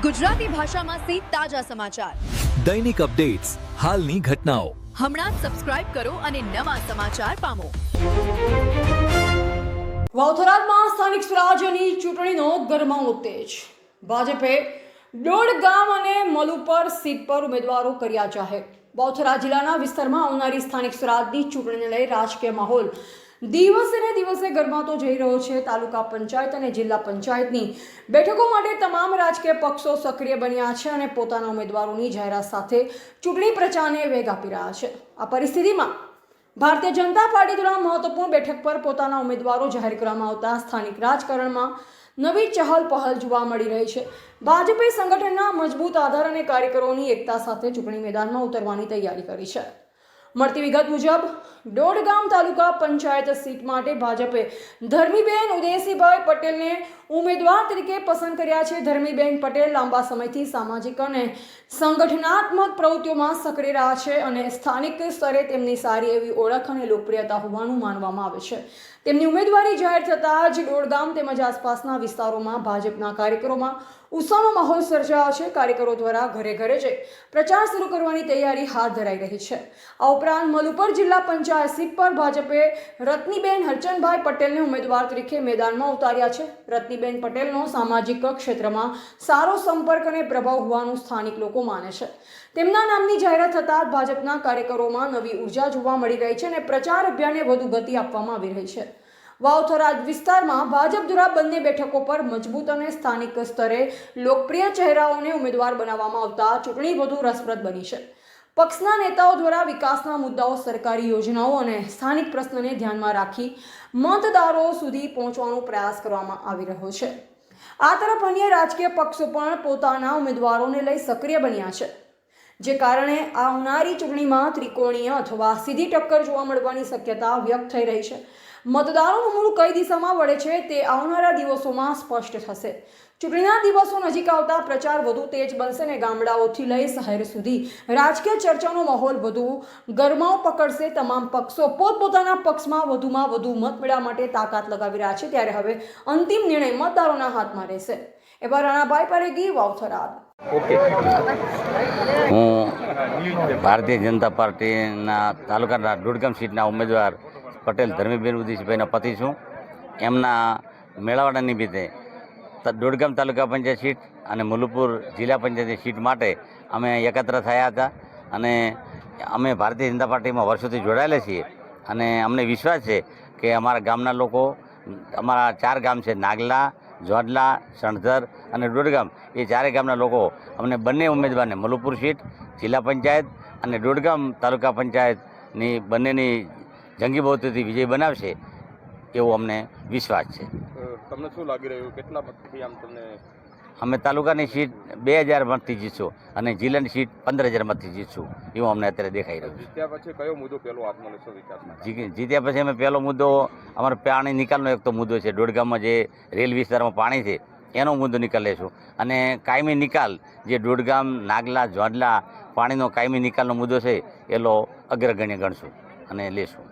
ગુજરાતી ભાષામાં સે તાજા સમાચાર, દૈનિક અપડેટ્સ, હાલની ઘટનાઓ. હમણાં જ સબસ્ક્રાઇબ કરો અને નવા સમાચાર પામો. વાવથરામાં સ્થાનિક સ્વરાજ્યની ચૂંટણીનો ગરમાવો તેજ. ભાજપે દોડ ગામ અને મલુપર સીટ પર ઉમેદવારો કર્યા જાહેર. વાવથરા જિલ્લાના વિસ્તારમાં આવનારી સ્થાનિક સ્વરાજની ચૂંટણીને લઈ રાજકીય માહોલ દિવસે ને દિવસે ગરમાતો જઈ રહ્યો છે. તાલુકા પંચાયત અને જિલ્લા પંચાયતની બેઠકો માટે તમામ રાજકીય પક્ષો સક્રિય બન્યા છે અને પોતાના ઉમેદવારોની જાહેરાત સાથે ચૂંટણી પ્રચારને વેગ આપી રહ્યા છે. આ પરિસ્થિતિમાં ભારતીય જનતા પાર્ટી દ્વારા મહત્વપૂર્ણ બેઠક પર પોતાના ઉમેદવારો જાહેર કરવામાં આવતા સ્થાનિક રાજકારણમાં નવી ચહલ પહલ જોવા મળી રહી છે. ભાજપે સંગઠનના મજબૂત આધાર અને કાર્યકરોની એકતા સાથે ચૂંટણી મેદાનમાં ઉતરવાની તૈયારી કરી છે. મળતી વિગત મુજબ દોડગામ તાલુકા પંચાયત સીટ માટે ભાજપે ધર્મીબેન ઉદયસિંહભાઈ પટેલને ઉમેદવાર તરીકે પસંદ કર્યા છે. ધર્મીબેન પટેલ લાંબા સમયથી સામાજિક અને સંગઠનાત્મક પ્રવૃત્તિઓમાં સક્રિય રહ્યા છે અને સ્થાનિક સ્તરે તેમની સારી એવી ઓળખ અને લોકપ્રિયતા હોવાનું માનવામાં આવે છે. તેમની ઉમેદવારી જાહેર થતાં જ દોડગામ તેમજ આસપાસના વિસ્તારોમાં ભાજપના કાર્યકરોમાં ઉત્સાહનો માહોલ સર્જાયો છે. કાર્યકરો દ્વારા ઘરે ઘરે જઈ પ્રચાર શરૂ કરવાની તૈયારી હાથ ધરાઈ રહી છે. આ ઉપરાંત મલુપર જિલ્લા પંચાયત સીટ પર ભાજપે રત્નીબેન હરચંદભાઈ પટેલને ઉમેદવાર તરીકે મેદાનમાં ઉતાર્યા છે. રત્નીબેન પટેલનો સામાજિક ક્ષેત્રમાં સારો સંપર્ક અને પ્રભાવ હોવાનું સ્થાનિક લોકો માને છે. તેમના નામની જાહેરાત થતાં ભાજપના કાર્યકરોમાં નવી ઉર્જા જોવા મળી રહી છે અને પ્રચાર અભિયાનને વધુ ગતિ આપવામાં આવી રહી છે. વાવથરા વિસ્તારમાં ભાજપ દ્વારા બંને બેઠકો પર મજબૂત અને સ્થાનિક સ્તરે લોકપ્રિય ચહેરાઓને ઉમેદવાર બનાવવામાં આવતા ચૂંટણી વધુ રસપ્રદ બની છે. પક્ષના નેતાઓ દ્વારા વિકાસના મુદ્દાઓ, સરકારી યોજનાઓ અને સ્થાનિક પ્રશ્નોને ધ્યાનમાં રાખી મતદારો સુધી પહોંચવાનો પ્રયાસ કરવામાં આવી રહ્યો છે. આ તરફ અન્ય રાજકીય પક્ષો પણ પોતાના ઉમેદવારોને લઈ સક્રિય બન્યા છે, જે કારણે આવનારી ચૂંટણીમાં ત્રિકોણીય અથવા સીધી ટક્કર જોવા મળવાની શક્યતા વ્યક્ત થઈ રહી છે. મતદારોનું મૂળ કઈ દિશામાં વળે છે તે આવનારા દિવસોમાં સ્પષ્ટ થશે. ચૂંટણીના દિવસો નજીક આવતા પ્રચાર વધુ તેજ બનશે અને ગામડાઓથી લઈ શહેર સુધી રાજકીય ચર્ચાનો માહોલ વધુ ગરમાવો પકડશે. તમામ પક્ષો પોતપોતાના પક્ષમાં વધુમાં વધુ મત મેળવવા માટે તાકાત લગાવી રહ્યા છે. ત્યારે હવે અંતિમ નિર્ણય મતદારોના હાથમાં રહેશે. એવા રાણાભાઈ પરેગી, વાવથરા. હું ભારતીય જનતા પાર્ટીના તાલુકાના દોડગામ સીટના ઉમેદવાર પટેલ ધર્મીબેન ઉદયસિંહભાઈના પતિ છું. એમના મેળાવડા નિમિત્તે દોડગામ તાલુકા પંચાયત સીટ અને મુલુપુર જિલ્લા પંચાયતની સીટ માટે અમે એકત્ર થયા હતા અને અમે ભારતીય જનતા પાર્ટીમાં વર્ષોથી જોડાયેલા છીએ અને અમને વિશ્વાસ છે કે અમારા ગામના લોકો, અમારા 4 ગામ છે, નાગલા, જોડલા, સણધર અને દોડગામ, એ 4 ગામના લોકો અમને બંને ઉમેદવારને મુલુપુર સીટ, જિલ્લા પંચાયત અને દોડગામ તાલુકા પંચાયતની બંનેની જંગી બહુમતીથી વિજય બનાવશે એવો અમને વિશ્વાસ છે. તમને શું લાગી રહ્યું, કેટલા મતથી આમ તમને? અમે તાલુકાની સીટ 2000 મતથી જીતશું અને જિલ્લાની સીટ 15000 મતથી જીતશું એવું અમને અત્યારે દેખાઈ રહ્યું છે. જીત્યા પછી કયો મુદ્દો પહેલો હાથમાં લેશો વિકાસમાં? જીત્યા પછી અમે પહેલો મુદ્દો અમારો પાણી નિકાલનો એક તો મુદ્દો છે. દોડગામમાં જે રેલ વિસ્તારમાં પાણી છે એનો મુદ્દો નિકાલ લેશું અને કાયમી નિકાલ જે દોડગામ, નાગલા, જોડલા પાણીનો કાયમી નિકાલનો મુદ્દો છે એનો અગ્રગણ્ય ગણશું અને લેશું.